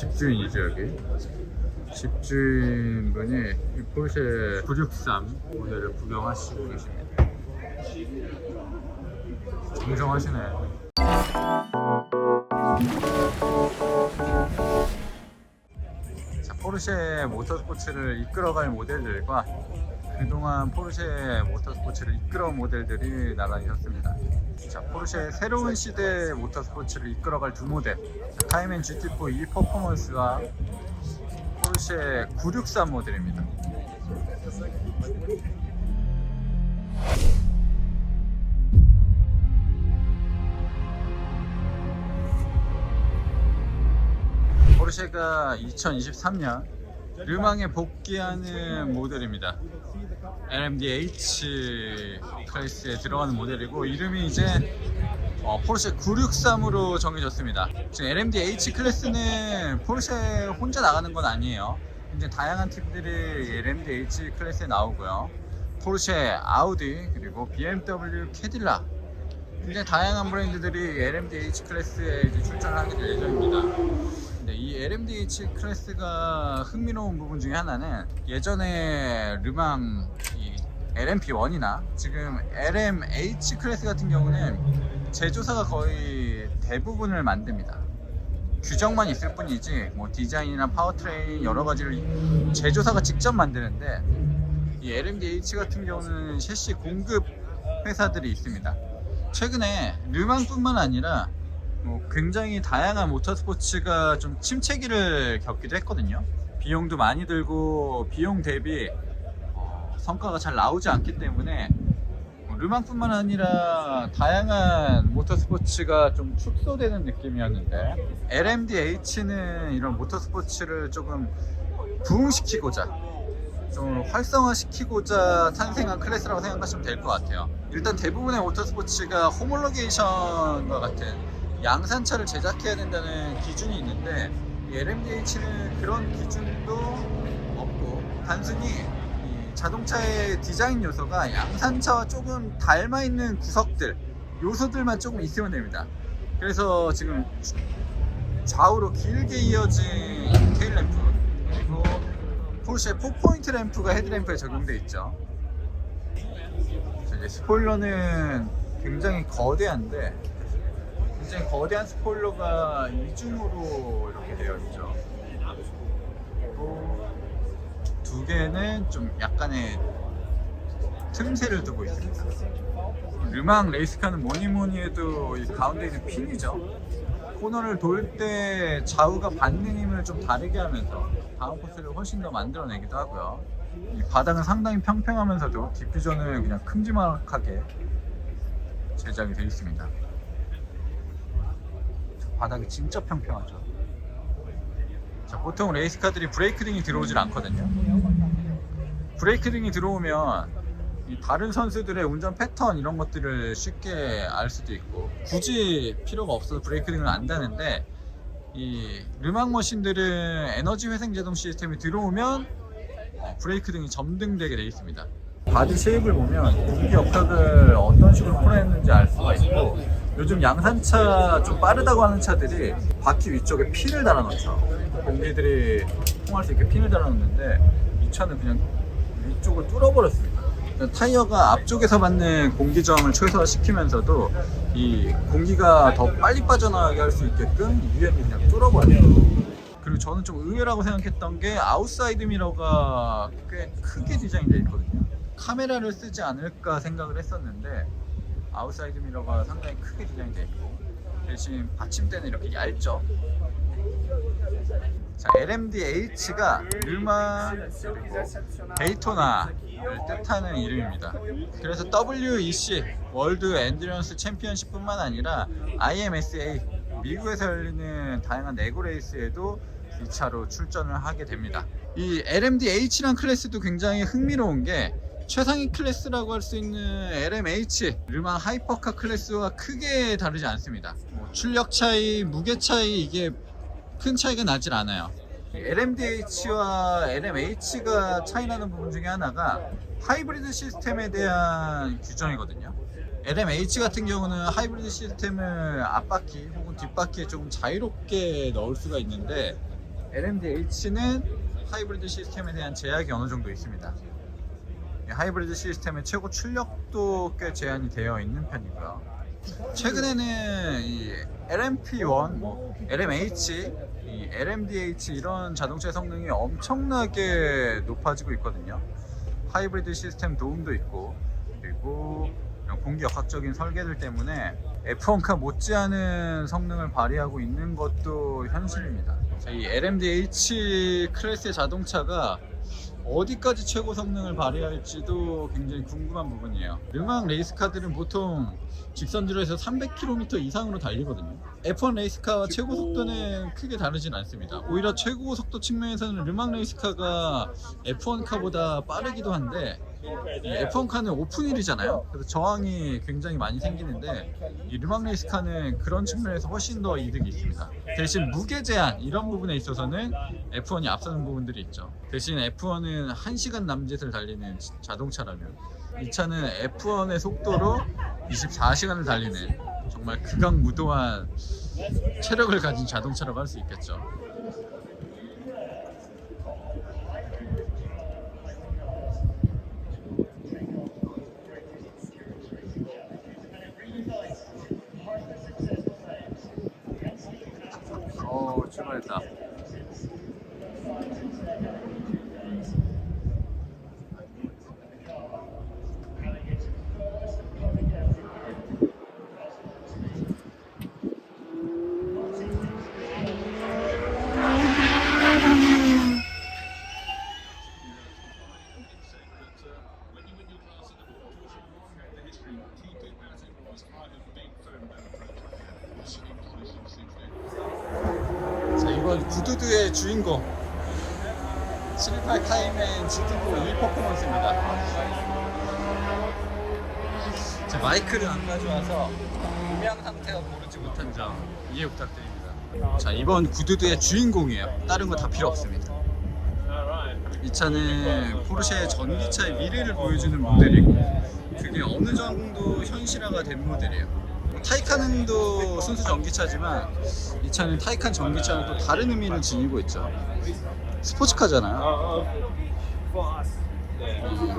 집주인이죠 여기. 집주인분이 이 포르쉐 963 모델을 구경하시고 계십니다. 정정하시네. 자, 포르쉐 모터스포츠를 이끌어갈 모델들과 그동안 포르쉐 모터스포츠를 이끌어온 모델들이 나란히 섰습니다. 자, 포르쉐의 새로운 시대 모터스포츠를 이끌어갈 두 모델, 카이멘 GT4 E 퍼포먼스와 포르쉐 963 모델입니다. 포르쉐가 2023년 르망에 복귀하는 모델입니다. LMDH 클래스에 들어가는 모델이고, 이름이 이제 포르쉐 963으로 정해졌습니다. 지금 LMDH 클래스는 포르쉐 혼자 나가는 건 아니에요. 굉장히 다양한 팀들이 LMDH 클래스에 나오고요. 포르쉐, 아우디, 그리고 BMW, 캐딜락, 굉장히 다양한 브랜드들이 LMDH 클래스에 이제 출전하게 될 예정입니다. 근데 이 LMDH 클래스가 흥미로운 부분 중에 하나는, 예전에 르망 이 LMP1이나 지금 LMH 클래스 같은 경우는 제조사가 거의 대부분을 만듭니다. 규정만 있을 뿐이지 뭐 디자인이나 파워트레인 여러 가지를 제조사가 직접 만드는데, 이 LMDH 같은 경우는 셰시 공급 회사들이 있습니다. 최근에 르망뿐만 아니라 굉장히 다양한 모터스포츠가 좀 침체기를 겪기도 했거든요. 비용도 많이 들고 비용 대비 성과가 잘 나오지 않기 때문에 르망뿐만 아니라 다양한 모터스포츠가 좀 축소되는 느낌이었는데, LMDH는 이런 모터스포츠를 조금 부흥시키고자, 좀 활성화시키고자 탄생한 클래스라고 생각하시면 될 것 같아요. 일단 대부분의 모터스포츠가 호몰로게이션과 같은 양산차를 제작해야 된다는 기준이 있는데, 이 LMDH는 그런 기준도 없고, 단순히 이 자동차의 디자인 요소가 양산차와 조금 닮아있는 구석들, 요소들만 조금 있으면 됩니다. 그래서 지금 좌우로 길게 이어진 테일램프, 그리고 포르쉐 4포인트 램프가 헤드램프에 적용되어 있죠. 이제 스포일러는 굉장히 거대한데, 굉장히 거대한 스포일러가 이중으로 이렇게 되어 있죠. 그리고 두 개는 좀 약간의 틈새를 두고 있습니다. 르망 레이스카는 뭐니 해도 이 가운데 있는 핀이죠. 코너를 돌 때 좌우가 받는 힘을 좀 다르게 하면서 다운포스를 훨씬 더 만들어내기도 하고요. 이 바닥은 상당히 평평하면서도 디퓨저는 그냥 큼지막하게 제작이 되어 있습니다. 바닥이 진짜 평평하죠. 자, 보통 레이스카들이 브레이크 등이 들어오질 않거든요. 브레이크 등이 들어오면 이 다른 선수들의 운전 패턴 이런 것들을 쉽게 알 수도 있고, 굳이 필요가 없어서 브레이크 등을 안다는데, 이 르망 머신들은 에너지 회생 제동 시스템이 들어오면 브레이크 등이 점등되게 되어 있습니다. 바디 쉐입을 보면 공기 역학을 어떤 식으로 풀어냈는지 알 수가 있고, 요즘 양산차 좀 빠르다고 하는 차들이 바퀴 위쪽에 핀을 달아놓죠. 공기들이 통할 수 있게 핀을 달아놓는데, 이 차는 그냥 위쪽을 뚫어버렸습니다. 타이어가 앞쪽에서 받는 공기 저항을 최소화시키면서도 이 공기가 더 빨리 빠져나가게 할 수 있게끔 위에는 그냥 뚫어버려요. 그리고 저는 좀 의외라고 생각했던 게, 아웃사이드 미러가 꽤 크게 디자인되어 있거든요. 카메라를 쓰지 않을까 생각을 했었는데, 아웃사이드 미러가 상당히 크게 디자인되어 있고, 대신 받침대는 이렇게 얇죠. 자, LMDH가 르망 그리고 데이토나를 뜻하는 이름입니다. 그래서 WEC 월드 엔듀런스 챔피언십 뿐만 아니라 IMSA 미국에서 열리는 다양한 네고 레이스에도 이 차로 출전을 하게 됩니다. 이 LMDH란 클래스도 굉장히 흥미로운 게, 최상위 클래스라고 할 수 있는 LMH, 르망 하이퍼카 클래스와 크게 다르지 않습니다. 출력 차이, 무게 차이, 이게 큰 차이가 나질 않아요. LMDH와 LMH가 차이나는 부분 중에 하나가 하이브리드 시스템에 대한 규정이거든요. LMH 같은 경우는 하이브리드 시스템을 앞바퀴 혹은 뒷바퀴에 조금 자유롭게 넣을 수가 있는데, LMD H는 하이브리드 시스템에 대한 제약이 어느 정도 있습니다. 하이브리드 시스템의 최고 출력도 꽤 제한이 되어 있는 편이고요. 최근에는 이 LMP1, LMH, 이 LMDH 이런 자동차의 성능이 엄청나게 높아지고 있거든요. 하이브리드 시스템 도움도 있고, 그리고 공기역학적인 설계들 때문에 F1카 못지않은 성능을 발휘하고 있는 것도 현실입니다. 이 LMDH 클래스의 자동차가 어디까지 최고 성능을 발휘할지도 굉장히 궁금한 부분이에요. 르망 레이스카들은 보통 직선주로에서 300km 이상으로 달리거든요. F1 레이스카와 최고 속도는 크게 다르진 않습니다. 오히려 최고 속도 측면에서는 르망 레이스카가 F1카보다 빠르기도 한데, F1카는 오픈힐이잖아요. 그래서 저항이 굉장히 많이 생기는데 이 르망 레이스카는 그런 측면에서 훨씬 더 이득이 있습니다. 대신 무게 제한 이런 부분에 있어서는 F1이 앞서는 부분들이 있죠. 대신 F1은 1시간 남짓을 달리는 자동차라면 이 차는 F1의 속도로 24시간을 달리는 정말 극악무도한 체력을 가진 자동차라고 할 수 있겠죠. 출발했다. 이번 구두두의 주인공 718 카이맨 GT4 E 퍼포먼스입니다. 제 마이크를 안 가져와서 음향 상태가 고르지 못한 점 이해 부탁드립니다. 자, 이번 구두두의 주인공이에요. 다른 거 다 필요 없습니다. 이 차는 포르쉐의 전기차의 미래를 보여주는 모델이고, 그게 어느 정도 현실화가 된 모델이에요. 타이칸도 순수 전기차지만 이 차는 타이칸 전기차는 또 다른 의미를 지니고 있죠. 스포츠카잖아요.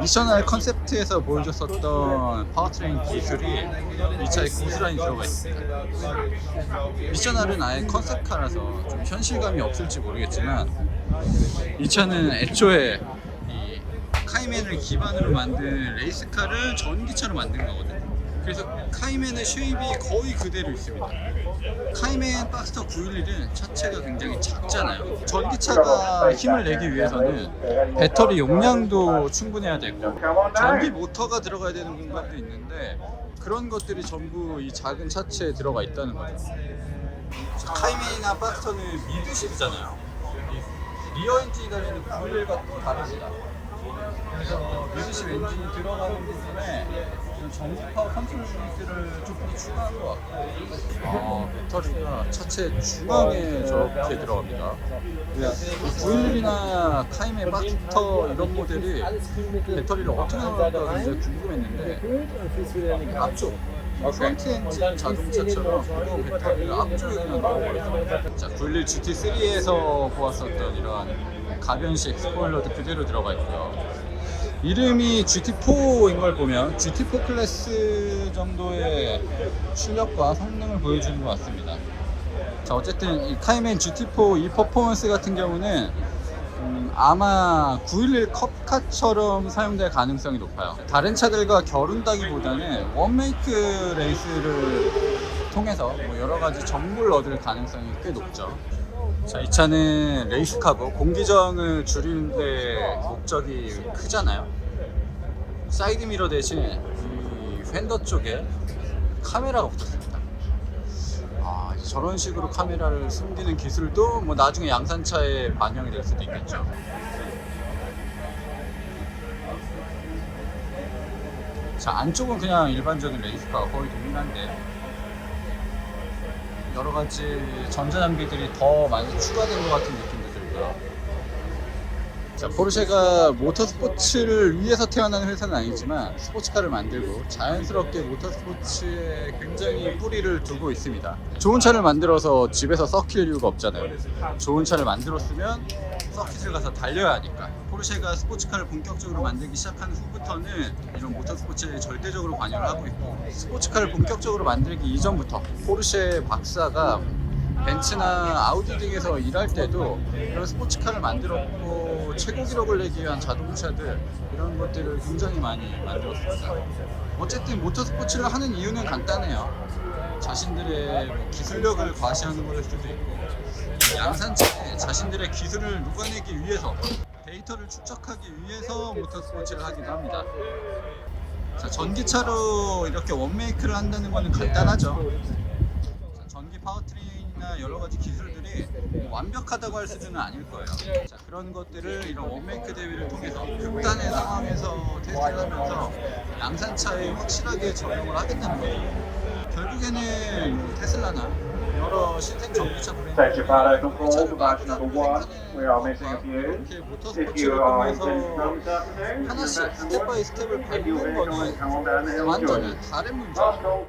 미션 R 컨셉트에서 보여줬었던 파워트레인 기술이 이 차에 고스란히 들어가 있습니다. 미션 R은 아예 컨셉카라서 좀 현실감이 없을지 모르겠지만 이 차는 애초에 이 카이맨을 기반으로 만든 레이스카를 전기차로 만든 거거든요. 그래서 카이맨의 쉐입이 거의 그대로 있습니다. 카이맨 박스터 911은 차체가 굉장히 작잖아요. 전기차가 힘을 내기 위해서는 배터리 용량도 충분해야 되고 전기 모터가 들어가야 되는 공간도 있는데 그런 것들이 전부 이 작은 차체에 들어가 있다는 거죠. 카이맨이나 박스터는 미드십이잖아요. 리어 엔진이 달리는 911과 또 다릅니다. 그래서 미드십 엔진이 들어가는 부분에 전기파 컨트롤 유닛을 조금 추가한 것 같고, 배터리가 차체 중앙에 저렇게 들어갑니다. 911이나 카이맨 박스터 이런 모델이 배터리를 어떻게 넣을까 굉장히 궁금했는데 앞쪽 프론트 엔진 자동차처럼 이거 배터리를 앞쪽에 그냥 넣어버렸어요. 자, 911 GT3에서 보았었던 이러한 가변식 스포일러도 그대로 들어가 있고요. 이름이 GT4인 걸 보면 GT4 클래스 정도의 출력과 성능을 보여주는 것 같습니다. 자, 어쨌든 이 카이맨 GT4 E 퍼포먼스 같은 경우는 아마 911 컵카처럼 사용될 가능성이 높아요. 다른 차들과 겨룬다기보다는 원메이크 레이스를 통해서 여러 가지 정보를 얻을 가능성이 꽤 높죠. 자, 이 차는 레이스카고 공기저항을 줄이는데 목적이 크잖아요. 사이드미러 대신 이 팬더 쪽에 카메라가 붙었습니다. 저런 식으로 카메라를 숨기는 기술도 뭐 나중에 양산차에 반영이 될 수도 있겠죠. 자, 안쪽은 그냥 일반적인 레이스카가 거의 동일한데 여러 가지 전자장비들이 더 많이 추가된 것 같은 느낌도 들고요. 자, 포르쉐가 모터스포츠를 위해서 태어난 회사는 아니지만 스포츠카를 만들고 자연스럽게 모터스포츠에 굉장히 뿌리를 두고 있습니다. 좋은 차를 만들어서 집에서 썩힐 이유가 없잖아요. 좋은 차를 만들었으면 서킷을 가서 달려야 하니까. 포르쉐가 스포츠카를 본격적으로 만들기 시작한 후부터는 이런 모터스포츠에 절대적으로 관여를 하고 있고, 스포츠카를 본격적으로 만들기 이전부터 포르쉐 박사가 벤츠나 아우디 등에서 일할 때도 이런 스포츠카를 만들었고, 최고 기록을 내기 위한 자동차들, 이런 것들을 굉장히 많이 만들었습니다. 어쨌든 모터스포츠를 하는 이유는 간단해요. 자신들의 뭐 기술력을 과시하는 것일 수도 있고, 양산차에 자신들의 기술을 녹아내기 위해서, 데이터를 축적하기 위해서 모터스포츠를 하기도 합니다. 자, 전기차로 이렇게 원메이크를 한다는 것은 간단하죠. 자, 전기 파워트레인이나 여러 가지 기술들이 완벽하다고 할 수준은 아닐 거예요. 자, 그런 것들을 이런 원메이크 대회를 통해서 극단의 상황에서 테스트를 하면서 양산차에 확실하게 적용을 하겠다는 거예요. 결국에는 테슬라나 여러 신생 전기차 Stage your part open 브랜드들이 call for badge number 1. We are missing a few. 이렇게 If 모터스포츠를 you are 통해서 intending to come this afternoon, 하나씩 invest in 스텝 바이 wood. 스텝을 If you're 밟는 vehicle, 거는 come on down the hill and join 완전히 us. 다른 문제. Last call.